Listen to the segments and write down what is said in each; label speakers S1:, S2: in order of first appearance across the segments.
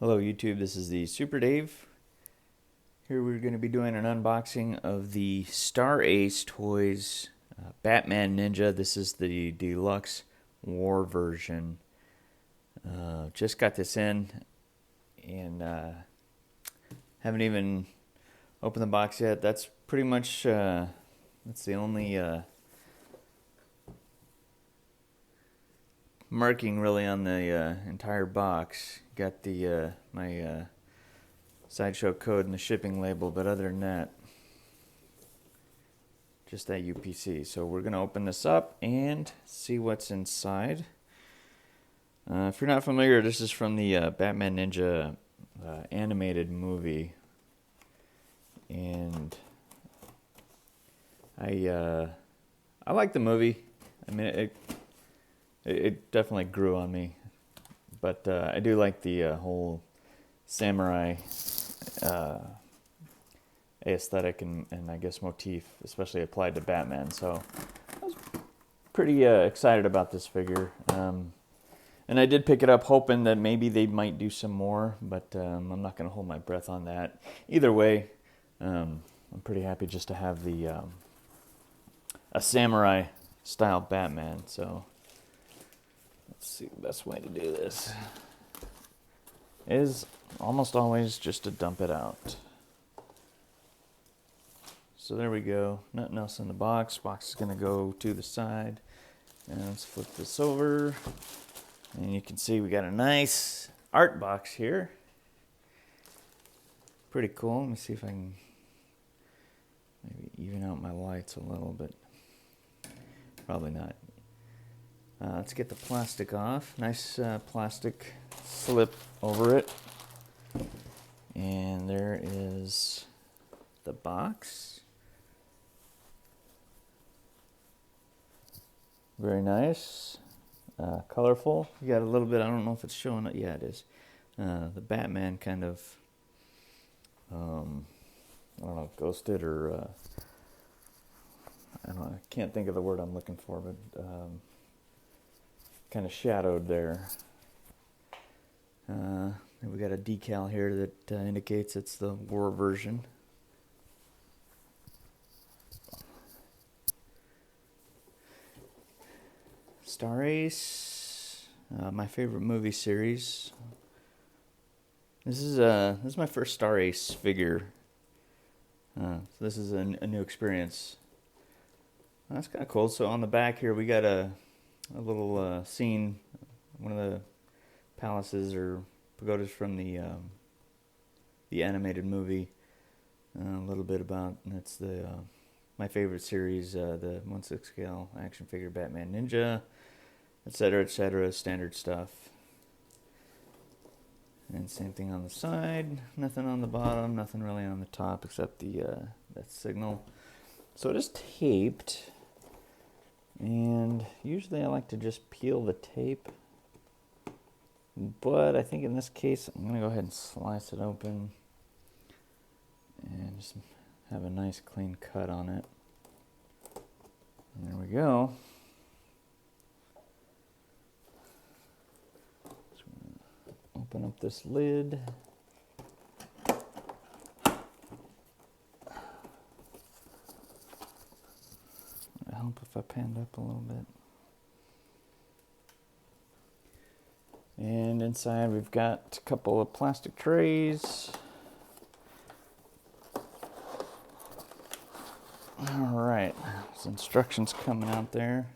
S1: Hello YouTube, this is the Super Dave. Here we're going to be doing an unboxing of the Star Ace Toys Batman Ninja. This is the deluxe war version. Just got this in and haven't even opened the box yet. That's pretty much, that's the only marking really on the entire box. Got the my Sideshow code and the shipping label, but other than that, just that UPC. So we're gonna open this up and see what's inside. If you're not familiar, this is from the Batman Ninja animated movie, and I like the movie. I mean, it definitely grew on me, but I do like the whole samurai aesthetic and I guess motif, especially applied to Batman. So I was pretty excited about this figure. And I did pick it up hoping that maybe they might do some more, but I'm not going to hold my breath on that. Either way, I'm pretty happy just to have the a samurai style Batman. So let's see, the best way to do this is almost always just to dump it out. So there we go, nothing else in the box. Box is going to go to the side. And let's flip this over. And you can see we got a nice art box here. Pretty cool. Let me see if I can maybe even out my lights a little bit. Probably not. Let's get the plastic off. Nice plastic slip over it. And there is the box. Very nice. Colorful. You got a little bit, I don't know if it's showing it. Yeah, it is. The Batman kind of, I don't know, ghosted or, I don't know, I can't think of the word I'm looking for, but kind of shadowed there. We got a decal here that indicates it's the war version. Star Ace, my favorite movie series. This is my first Star Ace figure. So this is a new experience. That's kind of cool. So on the back here we got a little scene, one of the palaces or pagodas from the animated movie. A little bit about, and it's the my favorite series, the 1/6 scale action figure Batman Ninja, etc., standard stuff. And same thing on the side, nothing on the bottom, nothing really on the top except the that signal. So it is taped, and usually I like to just peel the tape, but I think in this case I'm going to go ahead and slice it open and just have a nice clean cut on it. And there we go. Open up this lid. It'll help if I panned up a little bit. And inside we've got a couple of plastic trays. Alright, there's instructions coming out there.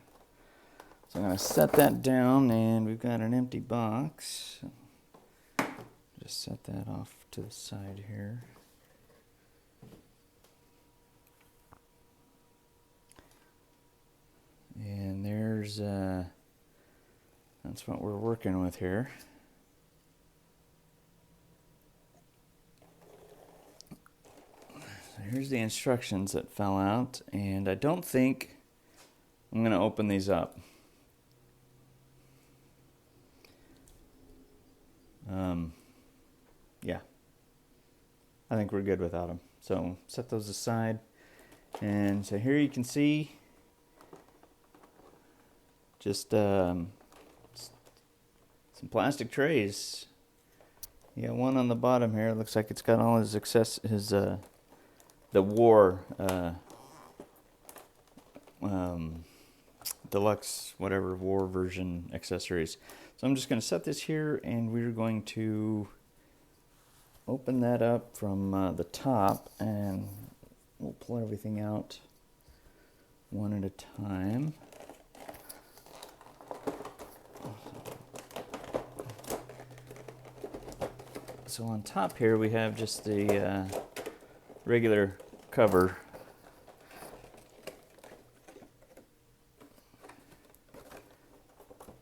S1: So I'm going to set that down, and we've got an empty box. Just set that off to the side here. And there's, that's what we're working with here. So here's the instructions that fell out, and I don't think I'm going to open these up. Yeah, I think we're good without them. So set those aside. And so here you can see just some plastic trays. You got one on the bottom here. It looks like it's got all his the war deluxe whatever war version accessories. So I'm just going to set this here, and we're going to open that up from the top, and we'll pull everything out one at a time. So on top here we have just the regular cover.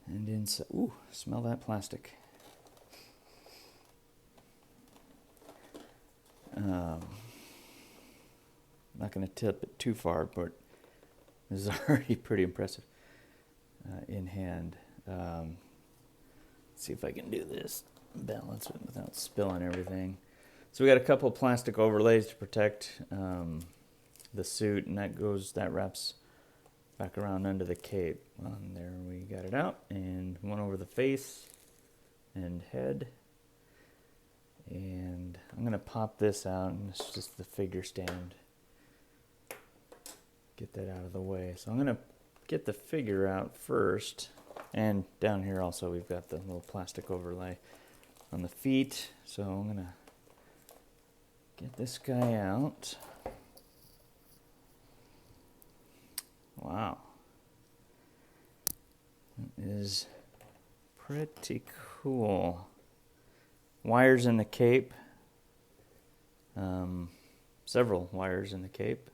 S1: And inside, ooh, smell that plastic. Not going to tip it too far, but this is already pretty impressive in hand. Let's see if I can do this, balance it without spilling everything. So we got a couple of plastic overlays to protect the suit, and that wraps back around under the cape. And there we got it out, and one over the face and head. And I'm going to pop this out, and it's just the figure stand. Get that out of the way. So I'm going to get the figure out first. And down here also we've got the little plastic overlay on the feet. So I'm going to get this guy out. Wow. That is pretty cool. Wires in the cape. Several wires in the cape.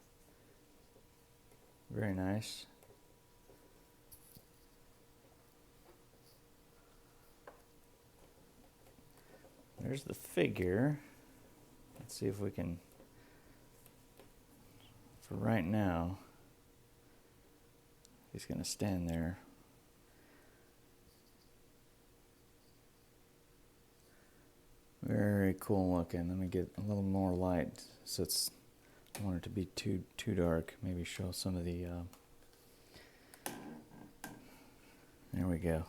S1: Very nice. There's the figure. Let's see if we can, for right now, he's going to stand there. Very cool looking. Let me get a little more light, so I don't want it to be too dark. Maybe show some of the. There we go.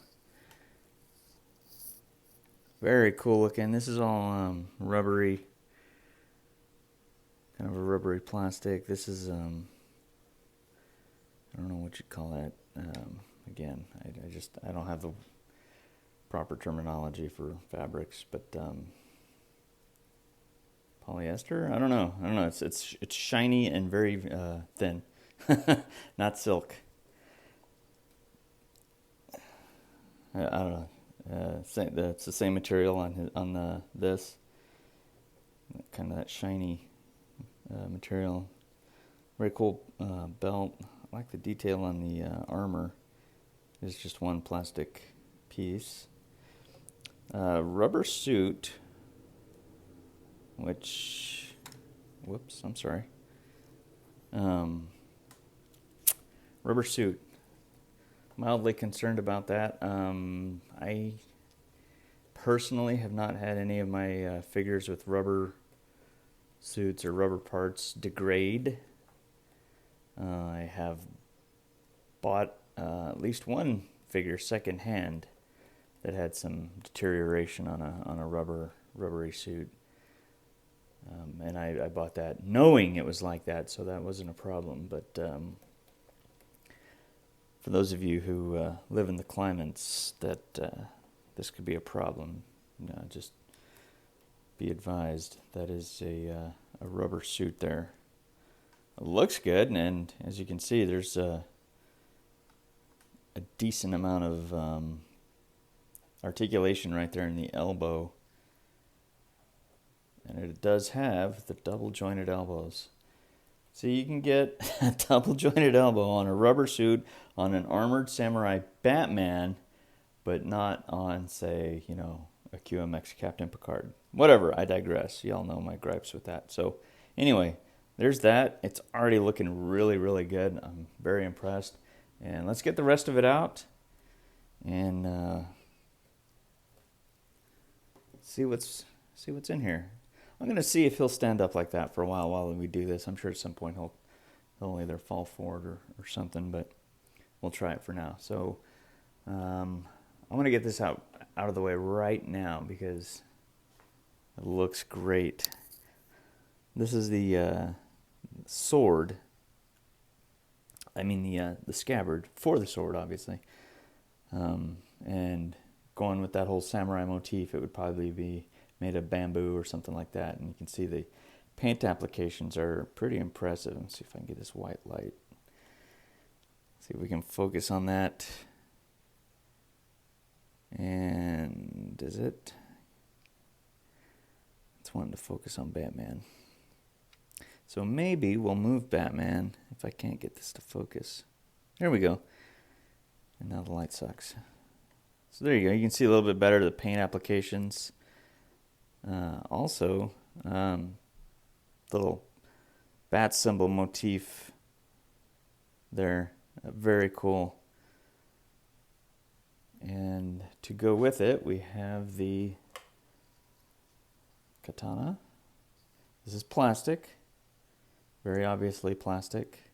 S1: Very cool looking. This is all rubbery, kind of a rubbery plastic. This is I don't know what you'd call that. Again, I don't have the proper terminology for fabrics, but polyester. I don't know. It's shiny and very thin, not silk. I don't know. It's the same material on this, kind of that shiny material. Very cool belt. I like the detail on the armor. It's just one plastic piece. Rubber suit, which, whoops, I'm sorry. Rubber suit. Mildly concerned about that. I personally have not had any of my figures with rubber suits or rubber parts degrade. I have bought at least one figure secondhand that had some deterioration on a rubbery suit, and I bought that knowing it was like that, so that wasn't a problem. But for those of you who live in the climates that this could be a problem, just be advised that is a rubber suit there. It looks good, and as you can see, there's a decent amount of articulation right there in the elbow, and it does have the double jointed elbows. So you can get a double jointed elbow on a rubber suit on an armored samurai Batman, but not on, say, a QMX Captain Picard. Whatever, I digress. Y'all know my gripes with that. So anyway, there's that. It's already looking really, really good. I'm very impressed. And let's get the rest of it out and see what's in here. I'm going to see if he'll stand up like that for a while we do this. I'm sure at some point he'll either fall forward or something, but we'll try it for now. So I'm going to get this out of the way right now because It looks great. This is the sword. I mean the scabbard for the sword, obviously. And going with that whole samurai motif, it would probably be made of bamboo or something like that. And you can see the paint applications are pretty impressive. Let's see if I can get this white light. See if we can focus on that. And is it? It's wanting to focus on Batman. So maybe we'll move Batman if I can't get this to focus. There we go. And now the light sucks. So there you go. You can see a little bit better the paint applications. Also, little bat symbol motif there. Very cool. And to go with it, we have the katana. This is plastic. Very obviously plastic.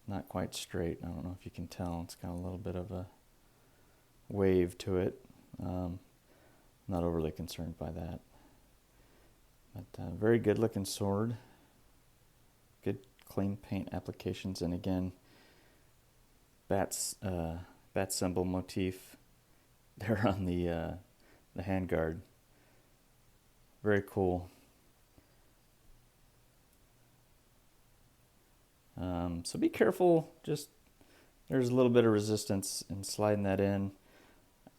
S1: Not quite straight. I don't know if you can tell. It's got a little bit of a wave to it. Not overly concerned by that. But very good looking sword. Good clean paint applications. And again, bat symbol motif there on the handguard. Very cool. So be careful, just there's a little bit of resistance in sliding that in.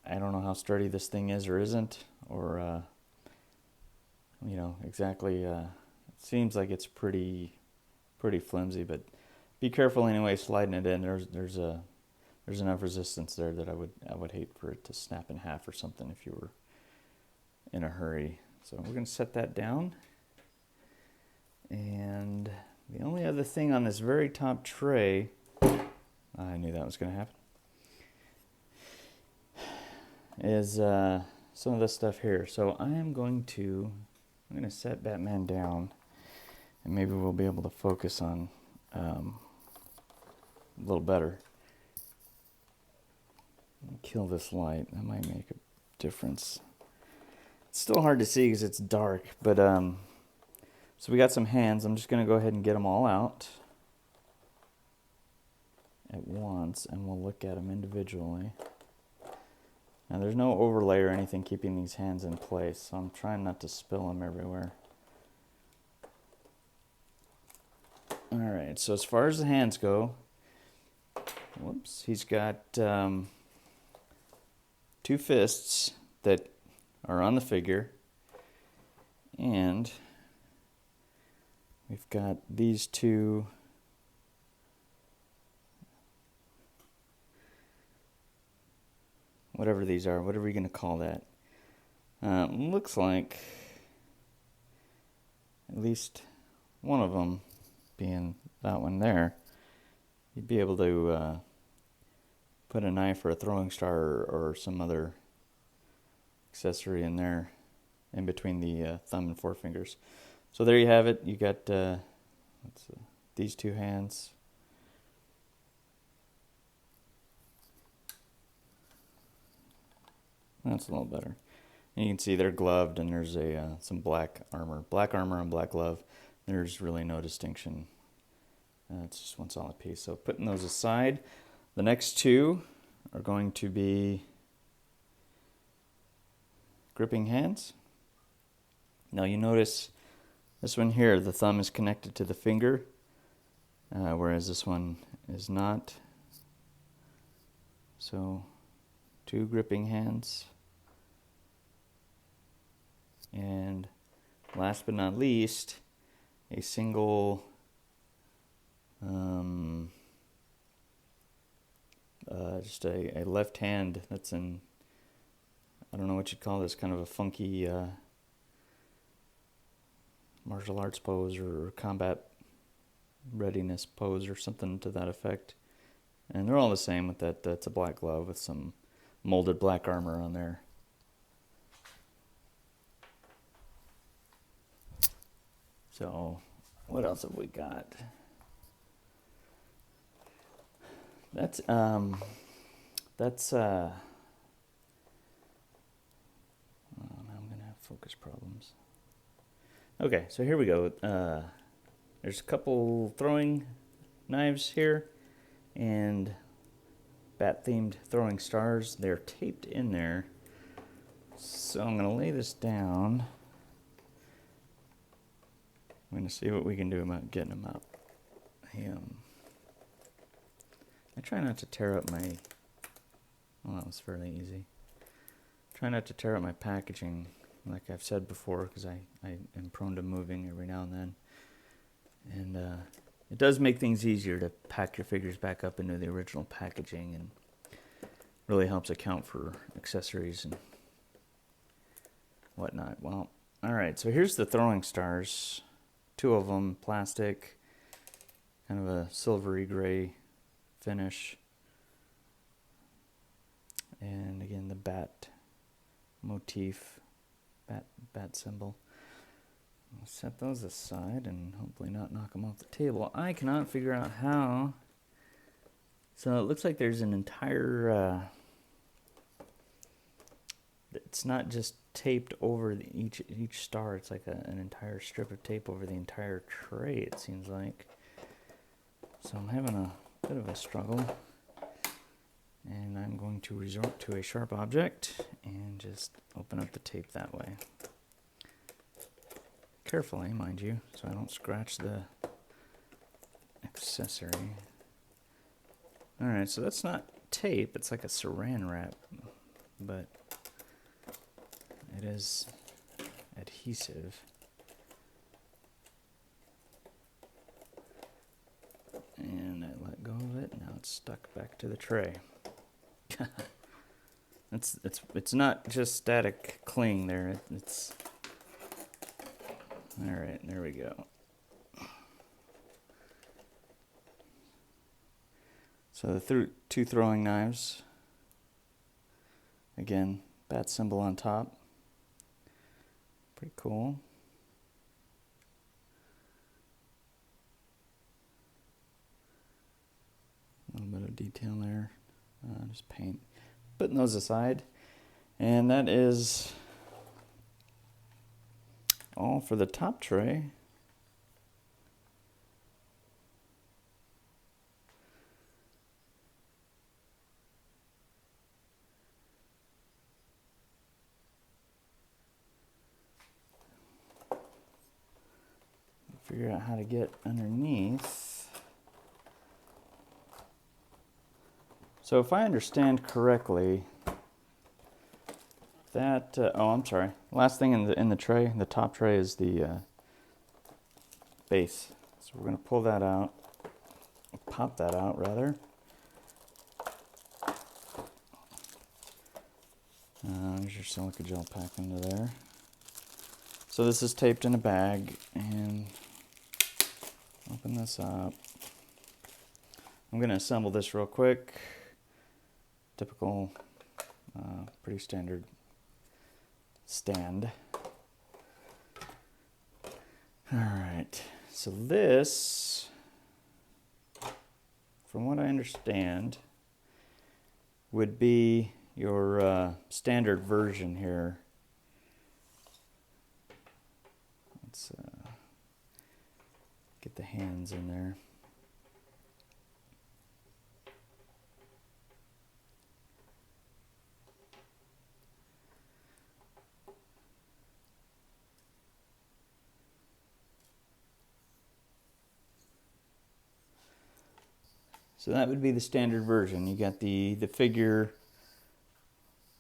S1: I don't know how sturdy this thing is or isn't, or exactly. It seems like it's pretty flimsy, but be careful anyway sliding it in. There's enough resistance there that I would hate for it to snap in half or something if you were in a hurry. So we're going to set that down. And the only other thing on this very top tray, I knew that was going to happen, is some of this stuff here. So I'm going to set Batman down, and maybe we'll be able to focus on a little better. Kill this light. That might make a difference. It's still hard to see because it's dark, but so we got some hands. I'm just going to go ahead and get them all out at once, and we'll look at them individually. Now there's no overlay or anything keeping these hands in place, so I'm trying not to spill them everywhere. Alright, so as far as the hands go, whoops, he's got 2 fists that are on the figure, and we've got these 2 whatever these are, whatever you're going to call that. Looks like at least one of them, being that one there, you'd be able to put a knife or a throwing star or some other accessory in there in between the thumb and forefingers. So there you have it. You got these 2 hands. That's a little better. And you can see they're gloved, and there's some black armor and black glove. There's really no distinction. It's just one solid piece. So putting those aside, the next 2 are going to be gripping hands. Now you notice this one here, the thumb is connected to the finger, whereas this one is not. So 2 gripping hands. And last but not least, a single just a left hand that's in, I don't know what you'd call this, kind of a funky martial arts pose or combat readiness pose or something to that effect. And they're all the same with that. That's a black glove with some molded black armor on there. So what else have we got? That's focus problems. Okay, so here we go. There's a couple throwing knives here and bat-themed throwing stars. They're taped in there. So I'm going to lay this down. I'm going to see what we can do about getting them out. I try not to tear up my... Well, that was fairly easy. Try not to tear up my packaging, like I've said before, because I am prone to moving every now and then. And it does make things easier to pack your figures back up into the original packaging, and really helps account for accessories and whatnot. Well, alright, so here's the throwing stars. 2 of them, plastic, kind of a silvery gray finish. And again, the bat motif, bat symbol. I'll set those aside and hopefully not knock them off the table. I cannot figure out how. So it looks like there's an entire... it's not just taped over each star. It's like an entire strip of tape over the entire tray, it seems like. So I'm having a bit of a struggle. And I'm going to resort to a sharp object and just open up the tape that way. Carefully, mind you, so I don't scratch the accessory. Alright, so that's not tape, it's like a saran wrap, but it is adhesive. And I let go of it, now it's stuck back to the tray. It's not just static cling there. It's all right. There we go. So the 2 throwing knives. Again, bat symbol on top. Pretty cool. A little bit of detail there. Just paint. Putting those aside. And that is all for the top tray. Figure out how to get underneath. So if I understand correctly, that oh, I'm sorry. Last thing in the tray, the top tray, is the base. So we're going to pull that out, pop that out rather. There's your silica gel pack into there. So this is taped in a bag, and open this up. I'm going to assemble this real quick. Typical, pretty standard stand. Alright, so this, from what I understand, would be your standard version here. Let's get the hands in there. So that would be the standard version. You got the figure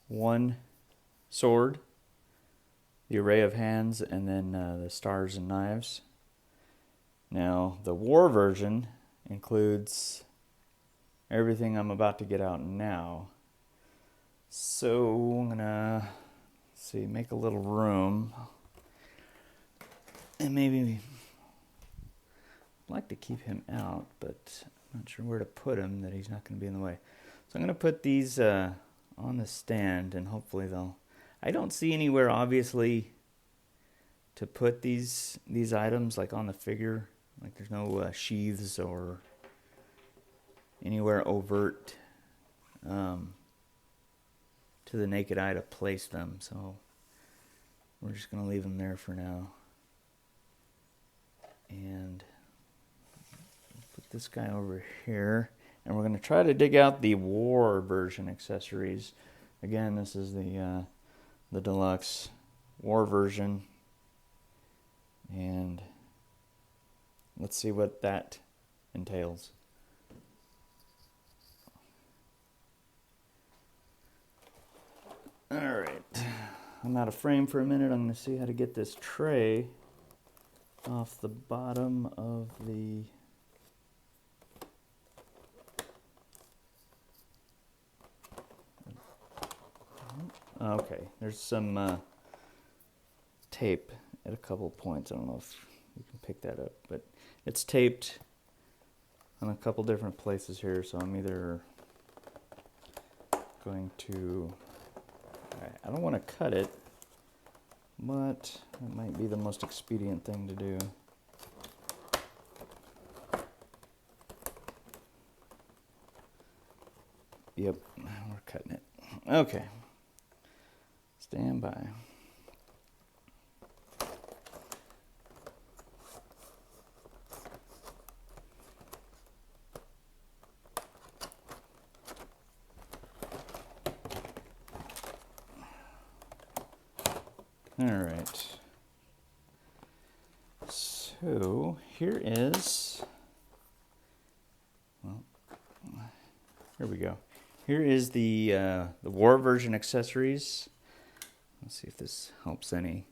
S1: 1 sword, the array of hands, and then the stars and knives. Now, the war version includes everything I'm about to get out now. So I'm gonna make a little room, and maybe I'd like to keep him out, but I'm not sure where to put him that he's not going to be in the way. So I'm going to put these on the stand, and hopefully they'll... I don't see anywhere, obviously, to put these items, like on the figure. Like there's no sheaths or anywhere overt to the naked eye to place them. So We're just going to leave them there for now. And put this guy over here. And we're going to try to dig out the war version accessories. Again, this is the deluxe war version. And let's see what that entails. Alright, I'm out of frame for a minute. I'm going to see how to get this tray off the bottom of the okay, there's some tape at a couple points. I don't know if you can pick that up, but it's taped on a couple different places here, so I'm either going to, I don't want to cut it, but it might be the most expedient thing to do. Yep, we're cutting it. Okay. Stand by. All right. So here is, well, here we go. Here is the war version accessories. Let's see if this helps any.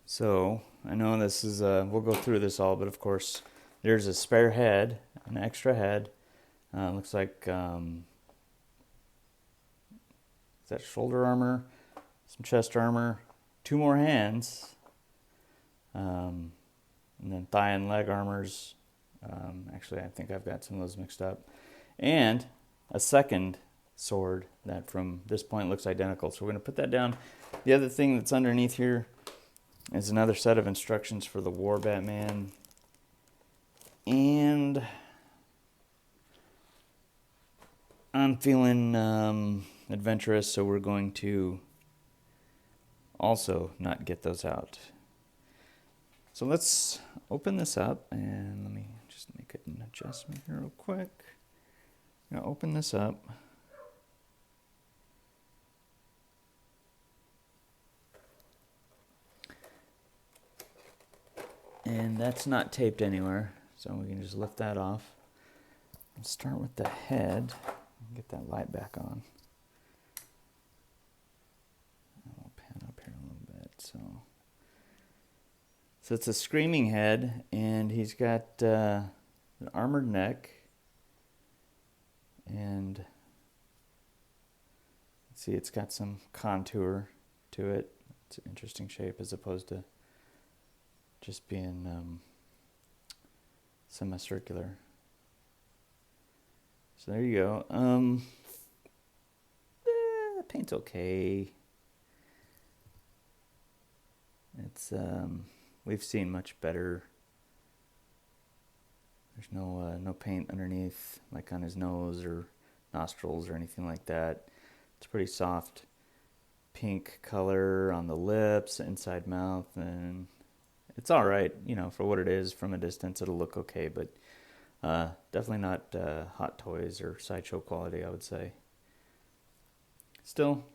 S1: So I know this is we'll go through this all, but of course there's a spare head, an extra head. Looks like is that shoulder armor, some chest armor, 2 more hands, and then thigh and leg armors. Actually, I think I've got some of those mixed up, and a second sword that from this point looks identical. So we're going to put that down. The other thing that's underneath here is another set of instructions for the War Batman. And I'm feeling adventurous, so we're going to also not get those out. So let's open this up, and let me just make an adjustment here real quick. I'm going to open this up. And that's not taped anywhere, so we can just lift that off. Let's start with the head. Get that light back on. I'll pan up here a little bit. So it's a screaming head, and he's got an armored neck. And let's see, it's got some contour to it. It's an interesting shape as opposed to just being semicircular. So there you go. The paint's okay. It's we've seen much better. There's no paint underneath, like on his nose or nostrils or anything like that. It's pretty soft pink color on the lips, inside mouth, and it's all right, you know, for what it is. From a distance, it'll look okay, but definitely not Hot Toys or Sideshow quality, I would say. Still,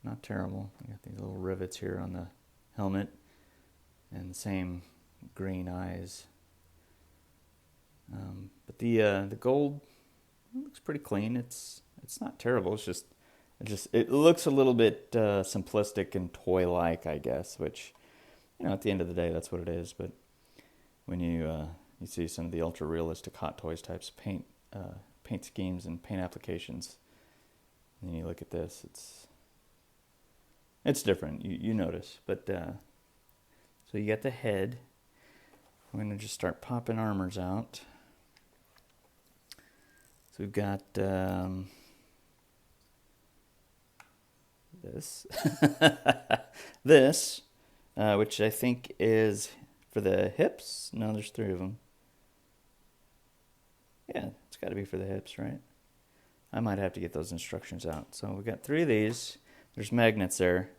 S1: not terrible. I got these little rivets here on the helmet, and the same green eyes. But the gold looks pretty clean. It's not terrible. It looks a little bit simplistic and toy-like, I guess, which, you know, at the end of the day, that's what it is. But when you see some of the ultra-realistic Hot Toys types of paint schemes and paint applications, and then you look at this, it's different. You notice. But so you got the head. I'm going to just start popping armors out. So we've got this. This, which I think is for the hips. No, there's 3 of them. Yeah, it's got to be for the hips, right? I might have to get those instructions out. So we've got 3 of these. There's magnets there.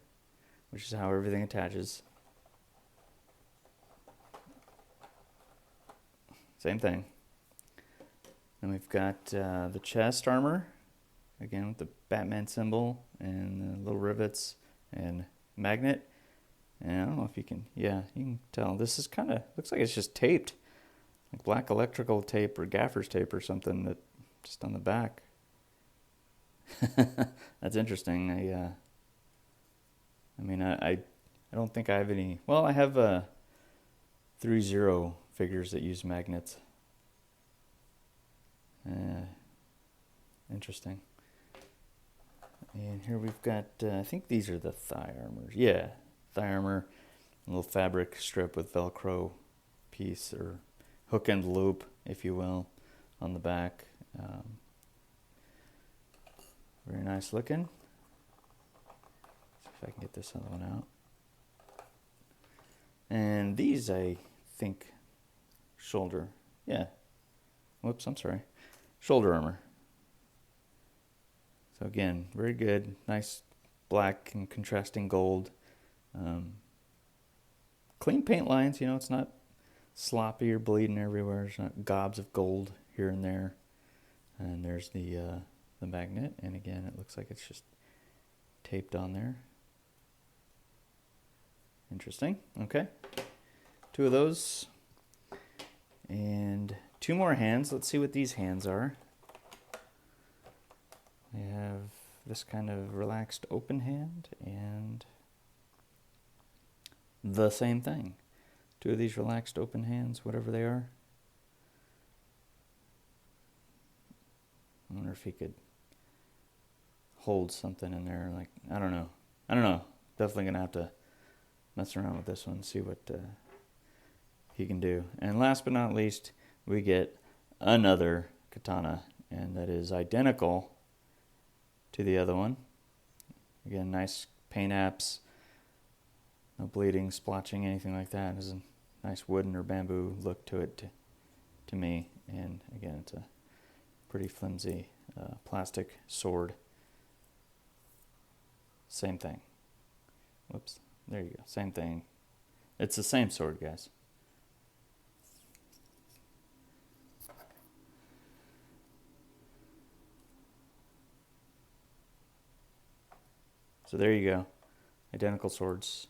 S1: which is how everything attaches. Same thing. Then we've got the chest armor, again with the Batman symbol and the little rivets and magnet. And I don't know if you can, yeah, you can tell. This is kind of, looks like it's just taped. Like black electrical tape or gaffer's tape or something that just on the back. That's interesting. I don't think I have any. Well, I have 3-0 figures that use magnets. Interesting. And here we've got, I think these are the thigh armors. Yeah, thigh armor, a little fabric strip with Velcro piece or hook and loop, if you will, on the back. Very nice looking. See if I can get this other one out. And these, I think, shoulder. Yeah. Whoops, I'm sorry. Shoulder armor. So again, very good. Nice black and contrasting gold. Clean paint lines, it's not sloppy or bleeding everywhere. There's not gobs of gold here and there. And there's the magnet. And again, it looks like it's just taped on there. Interesting. Okay. 2 of those. And 2 more hands. Let's see what these hands are. We have this kind of relaxed open hand and the same thing. 2 of these relaxed open hands, whatever they are. I wonder if he could hold something in there. Like, I don't know. Definitely going to have to mess around with this one, see what he can do. And last but not least, we get another katana, and that is identical to the other one. Again, nice paint apps, no bleeding, splotching, anything like that. There's a nice wooden or bamboo look to it to me. And again, it's a pretty flimsy plastic sword. Same thing. Whoops, there you go, same thing. It's the same sword, guys. So there you go. Identical swords,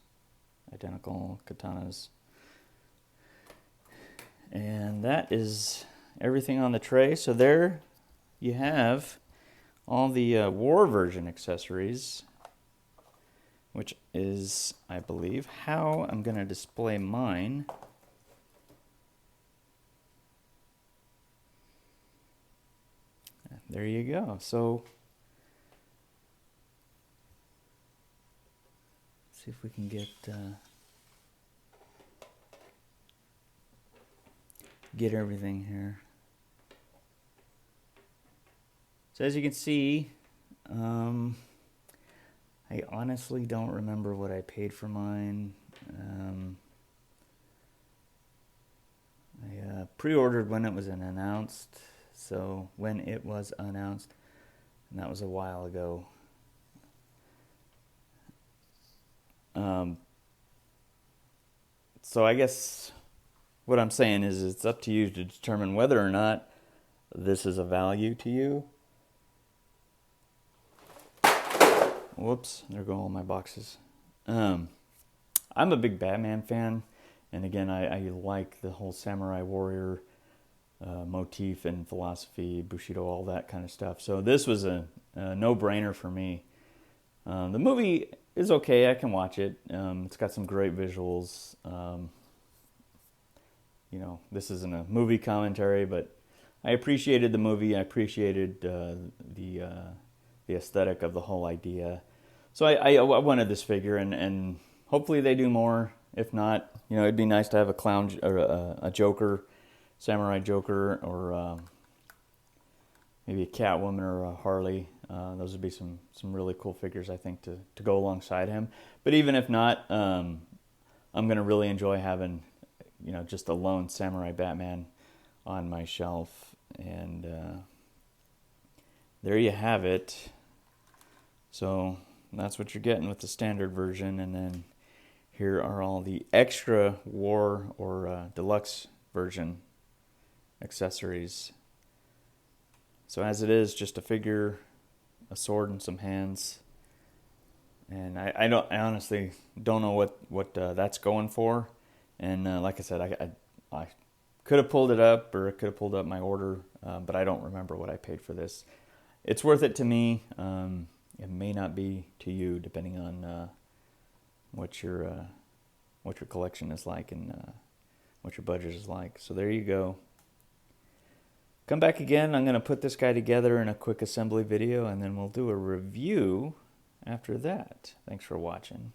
S1: identical katanas. And that is everything on the tray. So there you have all the war version accessories, which is, I believe, how I'm going to display mine. There you go. So see if we can get everything here. So as you can see, I honestly don't remember what I paid for mine. I pre-ordered when it was announced, and that was a while ago. So I guess what I'm saying is it's up to you to determine whether or not this is a value to you. Whoops, there go all my boxes. I'm a big Batman fan, and again, I like the whole samurai warrior motif and philosophy, Bushido, all that kind of stuff. So this was a no-brainer for me. The movie is okay, I can watch it. It's got some great visuals. This isn't a movie commentary, but I appreciated the movie. I appreciated the aesthetic of the whole idea. So I wanted this figure, and hopefully they do more. If not, it'd be nice to have a clown or a Joker, samurai Joker, or maybe a Catwoman or a Harley. Those would be some really cool figures, I think, to go alongside him. But even if not, I'm going to really enjoy having, just a lone samurai Batman on my shelf. And there you have it. So that's what you're getting with the standard version. And then here are all the extra war or deluxe version accessories. So as it is, just a figure, a sword, and some hands. And I honestly don't know what that's going for. And like I said, I could have pulled it up, or I could have pulled up my order, but I don't remember what I paid for this. It's worth it to me. It may not be to you, depending on what your collection is like and what your budget is like. So there you go. Come back again. I'm going to put this guy together in a quick assembly video, and then we'll do a review after that. Thanks for watching.